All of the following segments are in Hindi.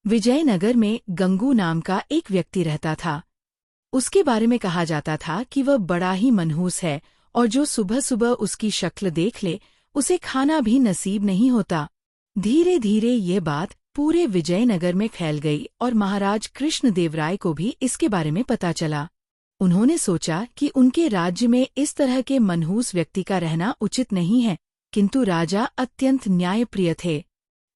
विजयनगर में गंगू नाम का एक व्यक्ति रहता था। उसके बारे में कहा जाता था कि वह बड़ा ही मनहूस है और जो सुबह सुबह उसकी शक्ल देख ले उसे खाना भी नसीब नहीं होता। धीरे धीरे ये बात पूरे विजयनगर में फैल गई और महाराज कृष्णदेवराय को भी इसके बारे में पता चला। उन्होंने सोचा कि उनके राज्य में इस तरह के मनहूस व्यक्ति का रहना उचित नहीं है, किंतु राजा अत्यंत न्यायप्रिय थे।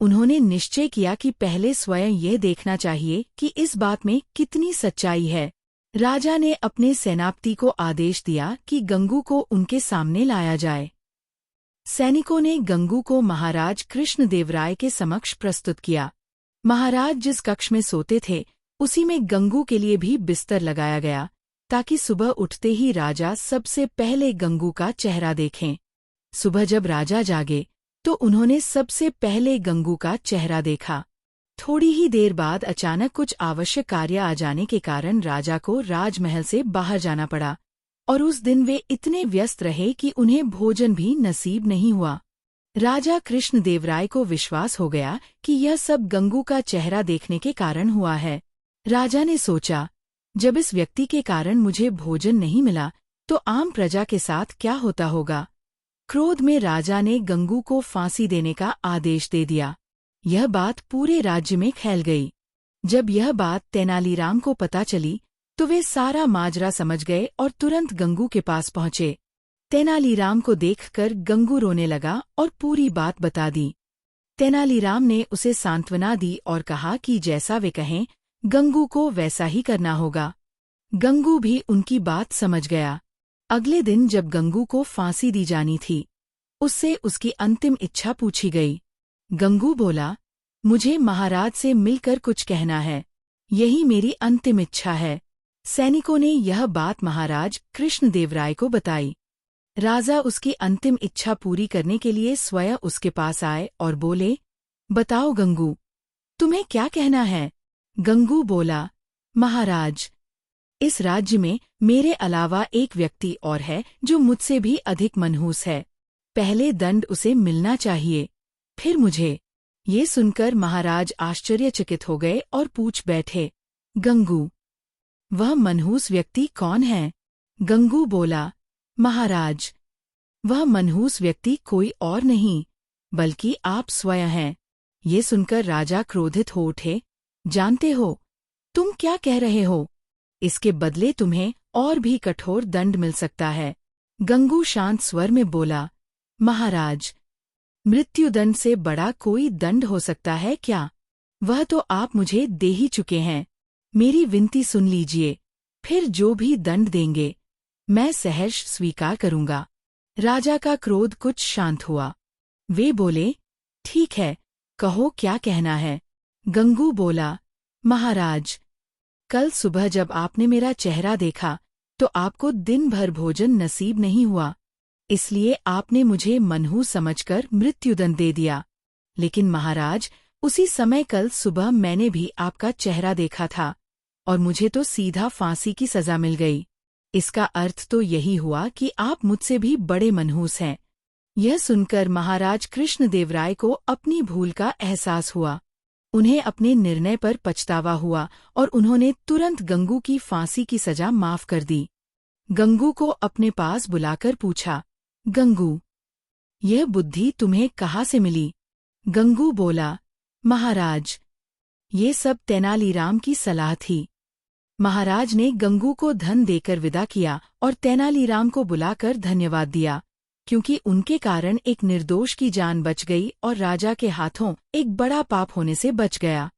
उन्होंने निश्चय किया कि पहले स्वयं यह देखना चाहिए कि इस बात में कितनी सच्चाई है। राजा ने अपने सेनापति को आदेश दिया कि गंगू को उनके सामने लाया जाए। सैनिकों ने गंगू को महाराज कृष्णदेवराय के समक्ष प्रस्तुत किया। महाराज जिस कक्ष में सोते थे उसी में गंगू के लिए भी बिस्तर लगाया गया ताकि सुबह उठते ही राजा सबसे पहले गंगू का चेहरा देखें। सुबह जब राजा जागे तो उन्होंने सबसे पहले गंगू का चेहरा देखा। थोड़ी ही देर बाद अचानक कुछ आवश्यक कार्य आ जाने के कारण राजा को राजमहल से बाहर जाना पड़ा और उस दिन वे इतने व्यस्त रहे कि उन्हें भोजन भी नसीब नहीं हुआ। राजा कृष्णदेवराय को विश्वास हो गया कि यह सब गंगू का चेहरा देखने के कारण हुआ है। राजा ने सोचा, जब इस व्यक्ति के कारण मुझे भोजन नहीं मिला तो आम प्रजा के साथ क्या होता होगा। क्रोध में राजा ने गंगू को फांसी देने का आदेश दे दिया। यह बात पूरे राज्य में फैल गई। जब यह बात तेनालीराम को पता चली तो वे सारा माजरा समझ गए और तुरंत गंगू के पास पहुंचे। तेनालीराम को देखकर गंगू रोने लगा और पूरी बात बता दी। तेनालीराम ने उसे सांत्वना दी और कहा कि जैसा वे कहें गंगू को वैसा ही करना होगा। गंगू भी उनकी बात समझ गया। अगले दिन जब गंगू को फांसी दी जानी थी, उससे उसकी अंतिम इच्छा पूछी गई। गंगू बोला, मुझे महाराज से मिलकर कुछ कहना है, यही मेरी अंतिम इच्छा है। सैनिकों ने यह बात महाराज कृष्णदेवराय को बताई। राजा उसकी अंतिम इच्छा पूरी करने के लिए स्वयं उसके पास आए और बोले, बताओ गंगू, तुम्हें क्या कहना है। गंगू बोला, महाराज, इस राज्य में मेरे अलावा एक व्यक्ति और है जो मुझसे भी अधिक मनहूस है। पहले दंड उसे मिलना चाहिए, फिर मुझे। ये सुनकर महाराज आश्चर्यचकित हो गए और पूछ बैठे, गंगू, वह मनहूस व्यक्ति कौन है। गंगू बोला, महाराज, वह मनहूस व्यक्ति कोई और नहीं बल्कि आप स्वयं हैं। ये सुनकर राजा क्रोधित हो उठे। जानते हो तुम क्या कह रहे हो, इसके बदले तुम्हें और भी कठोर दंड मिल सकता है। गंगू शांत स्वर में बोला, महाराज, मृत्युदंड से बड़ा कोई दंड हो सकता है क्या। वह तो आप मुझे दे ही चुके हैं। मेरी विनती सुन लीजिए, फिर जो भी दंड देंगे मैं सहर्ष स्वीकार करूंगा। राजा का क्रोध कुछ शांत हुआ। वे बोले, ठीक है, कहो क्या कहना है। गंगू बोला, महाराज, कल सुबह जब आपने मेरा चेहरा देखा तो आपको दिन भर भोजन नसीब नहीं हुआ, इसलिए आपने मुझे मनहूस समझकर मृत्युदंड दे दिया। लेकिन महाराज, उसी समय कल सुबह मैंने भी आपका चेहरा देखा था और मुझे तो सीधा फांसी की सजा मिल गई। इसका अर्थ तो यही हुआ कि आप मुझसे भी बड़े मनहूस हैं। यह सुनकर महाराज कृष्णदेवराय को अपनी भूल का एहसास हुआ। उन्हें अपने निर्णय पर पछतावा हुआ और उन्होंने तुरंत गंगू की फांसी की सजा माफ कर दी। गंगू को अपने पास बुलाकर पूछा, गंगू, यह बुद्धि तुम्हें कहाँ से मिली। गंगू बोला, महाराज, ये सब तेनालीराम की सलाह थी। महाराज ने गंगू को धन देकर विदा किया और तेनालीराम को बुलाकर धन्यवाद दिया, क्योंकि उनके कारण एक निर्दोष की जान बच गई और राजा के हाथों एक बड़ा पाप होने से बच गया।